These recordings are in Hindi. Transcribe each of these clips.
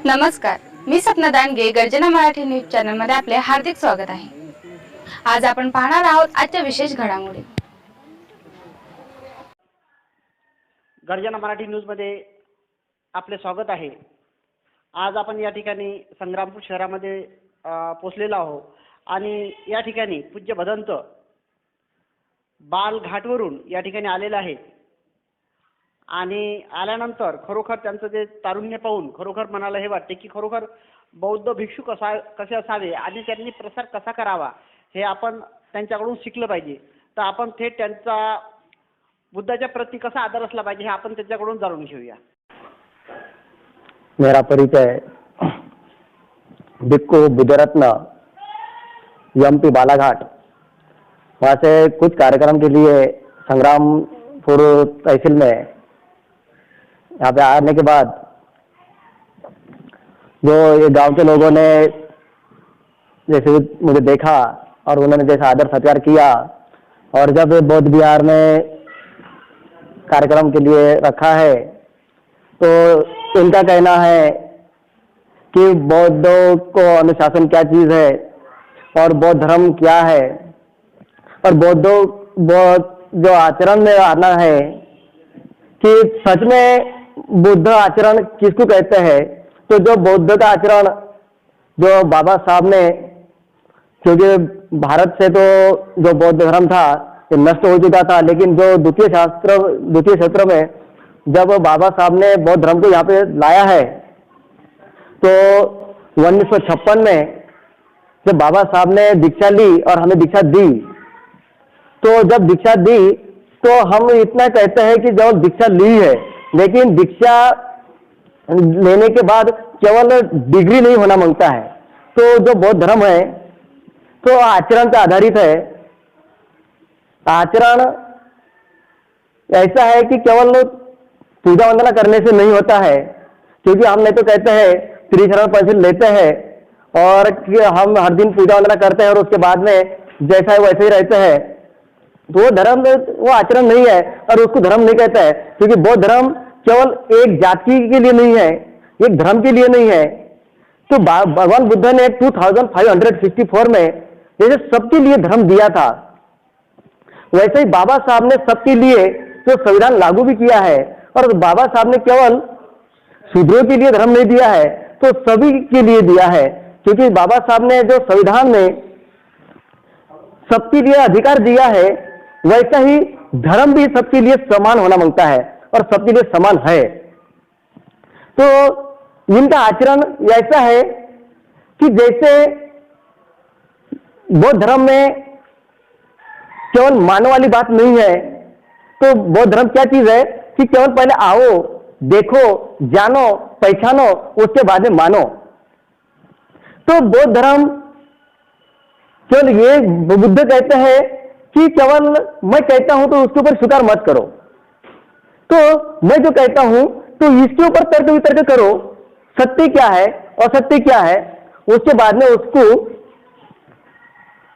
नमस्कार, मी सपना दांडगे. गर्जना मराठी न्यूज चॅनल मध्ये आपले हार्दिक स्वागत आहे. आज आपण पाहणार आहोत आजच्या विशेष घडामोडी. गर्जना मराठी न्यूजमध्ये आपले स्वागत आहे. आज आपण या ठिकाणी संग्रामपूर शहरामध्ये पोहोचलेलो आहोत आणि या ठिकाणी पूज्य भदंत बालघाटवरून या ठिकाणी आलेले आहेत आणि आल्यानंतर खरोखर त्यांचं जे तारुण्य पाहून खरोखर मनाला हे वाटते की खरोखर बौद्ध भिक्षू कसे असावे आणि त्यांनी प्रसार कसा करावा हे आपण त्यांच्याकडून शिकलं पाहिजे. तर आपण थेट त्यांचा बुद्धाच्या प्रती कसा आदर असला पाहिजे हे आपण त्यांच्याकडून जाणून घेऊया. मेरा परिचय भिक्खु बुद्धरत्न एमपी बालाघाट, वहाँ से कुछ कार्यक्रम के लिए संग्रामपुर तहसील में यहाँ पे आने के बाद जो ये गांव के लोगों ने जैसे मुझे देखा और उन्होंने जैसा आदर सत्कार किया और जब बौद्ध विहार में कार्यक्रम के लिए रखा है तो इनका कहना है कि बौद्धों को अनुशासन क्या चीज़ है और बौद्ध धर्म क्या है और बौद्धों जो आचरण में आना है कि सच में बुद्ध आचरण किसको कहते हैं. तो जो बौद्ध का आचरण जो बाबा साहब ने, क्योंकि भारत से तो जो बौद्ध धर्म था ये नष्ट हो चुका था, लेकिन जो द्वितीय क्षेत्र में जब बाबा साहब ने बौद्ध धर्म को यहाँ पे लाया है तो 1956 में जब बाबा साहब ने दीक्षा ली और हमें दीक्षा दी, तो जब दीक्षा दी तो हम इतना कहते हैं कि जब दीक्षा ली है, लेकिन दीक्षा लेने के बाद केवल डिग्री नहीं होना मांगता है. तो जो बौद्ध धर्म है तो आचरण पर आधारित है. आचरण ऐसा है कि केवल पूजा वंदना करने से नहीं होता है, क्योंकि हम नहीं तो कहते हैं त्रिशरण पंचशील लेते हैं और कि हम हर दिन पूजा वंदना करते हैं और उसके बाद में जैसा है वैसे ही रहते हैं, तो वो धर्म वो आचरण नहीं है और उसको धर्म नहीं कहता है. क्योंकि बौद्ध धर्म केवल एक जाति के लिए नहीं है, एक धर्म के लिए नहीं है. तो भगवान बुद्ध ने 2564 में जैसे सबके लिए धर्म दिया था, वैसे ही बाबा साहब ने सबके लिए जो संविधान लागू भी किया है. और बाबा साहब ने केवल शूद्रों के लिए धर्म नहीं दिया है, तो सभी के लिए दिया है. क्योंकि बाबा साहब ने जो संविधान में सबके लिए अधिकार दिया है, वैसा ही धर्म भी सबके लिए समान होना मांगता है और सबके लिए समान है. तो इनका आचरण ऐसा है कि जैसे बौद्ध धर्म में केवल मानो वाली बात नहीं है. तो बौद्ध धर्म क्या चीज है कि केवल पहले आओ, देखो, जानो, पहचानो, उसके बाद में मानो. तो बौद्ध धर्म केवल ये बुद्ध कहते हैं कि केवल मैं कहता हूं तो उसके ऊपर स्वीकार मत करो. तो मैं जो कहता हूं तो इसके ऊपर तर्क वितर्क करो, सत्य क्या है असत्य क्या है, उसके बाद में उसको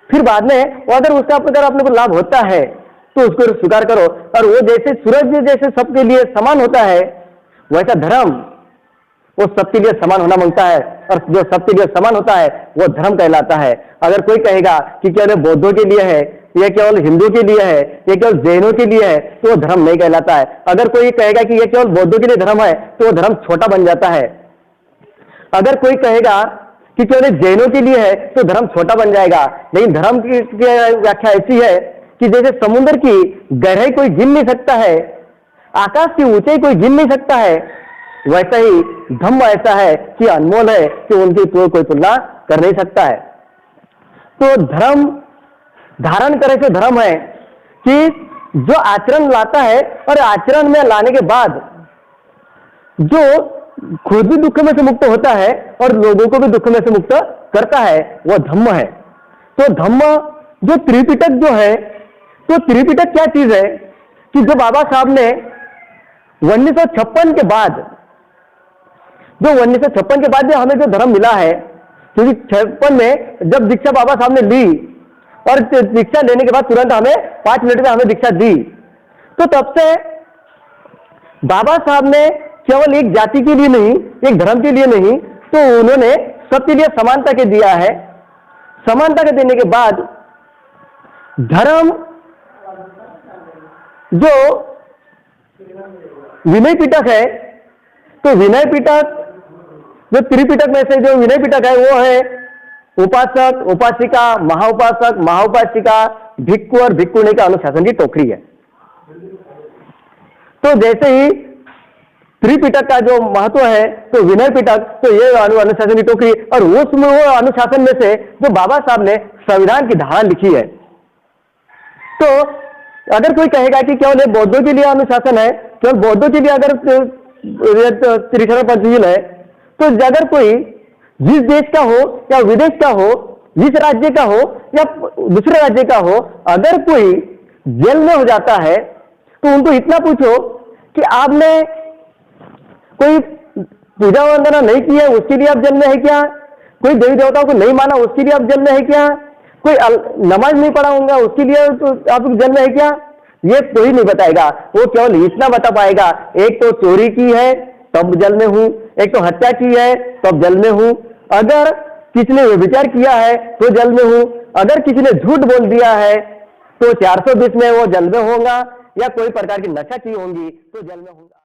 फिर बाद में अगर उसका अगर अपने को लाभ होता है तो उसको स्वीकार करो. और वो जैसे सूरज जैसे सबके लिए समान होता है, वैसा धर्म वो सबके लिए समान होना मांगता है और जो सबके लिए समान होता है वो धर्म कहलाता है. अगर कोई कहेगा कि केवल बौद्धों के लिए है, ये केवल हिंदू के लिए है, ये केवल जैनों के लिए है, तो वो धर्म नहीं कहलाता है. अगर कोई कहेगा कि ये केवल बौद्धों के लिए धर्म है तो वो धर्म छोटा बन जाता है. अगर कोई कहेगा कि केवल जैनों के लिए है तो धर्म छोटा बन जाएगा. लेकिन धर्म की व्याख्या ऐसी है कि जैसे समुद्र की गहराई कोई गिन नहीं सकता है, आकाश की ऊंचाई कोई गिन नहीं सकता है, वैसा ही धम्म ऐसा है कि अनमोल है कि उनकी कोई तुलना कर नहीं सकता है. तो धर्म धारण करे से धर्म है कि जो आचरण लाता है और आचरण में लाने के बाद जो खुद भी दुख में से मुक्त होता है और लोगों को भी दुख में से मुक्त करता है, वह धम्म है. तो धम्म जो त्रिपिटक जो है, तो त्रिपिटक क्या चीज है कि जो बाबा साहब ने 1956 के बाद जो हमें जो धर्म मिला है, क्योंकि 56 में जब दीक्षा बाबा साहब ने ली और दीक्षा लेने के बाद तुरंत हमें 5 मिनट में हमें दीक्षा दी, तो तब से बाबा साहब ने केवल एक जाति के लिए नहीं, एक धर्म के लिए नहीं, तो उन्होंने सबके लिए समानता के दिया है। समानता के देने के बाद धर्म जो विनय पिटक है, तो विनय पिटक जो त्रिपिटक में से जो विनय पिटक है वो है उपासक, उपासिका, महाउपासक, महाउपासिका, भिक्खु और भिक्खुणी का अनुशासन की टोकरी है। तो जैसे ही त्रिपिटक का जो महत्व है, तो विनय पिटक, तो ये अनुशासन की टोकरी, और उसमें वो अनुशासन में से जो बाबा साहब ने संविधान की धारा लिखी है। तो अगर कोई कहेगा कि केवल ये बौद्धों के लिए अनुशासन है, केवल बौद्धों के लिए अगर त्रिशरण पंचशील है, तो अगर कोई जिस देश का हो या विदेश का हो, जिस राज्य का हो या दूसरे राज्य का हो, अगर कोई जेल में हो जाता है तो उनको इतना पूछो कि आपने कोई पूजा वंदना नहीं की है, उसके लिए आप जेल में है क्या? कोई देवी देवताओं को नहीं माना, उसके लिए आप जेल में है क्या? कोई नमाज नहीं पढ़ा होगा, उसके लिए तो आप जेल में है क्या? ये कोई नहीं बताएगा। वो केवल इतना बता पाएगा, एक तो चोरी की है तब जेल में हूं, एक तो हत्या की है तब जेल में हूं, अगर किसी ने व्यभिचार किया है तो जेल में हूं, अगर किसी ने झूठ बोल दिया है तो 420 में वो जेल में होगा, या कोई प्रकार की नशा की होंगी तो जेल में होगा।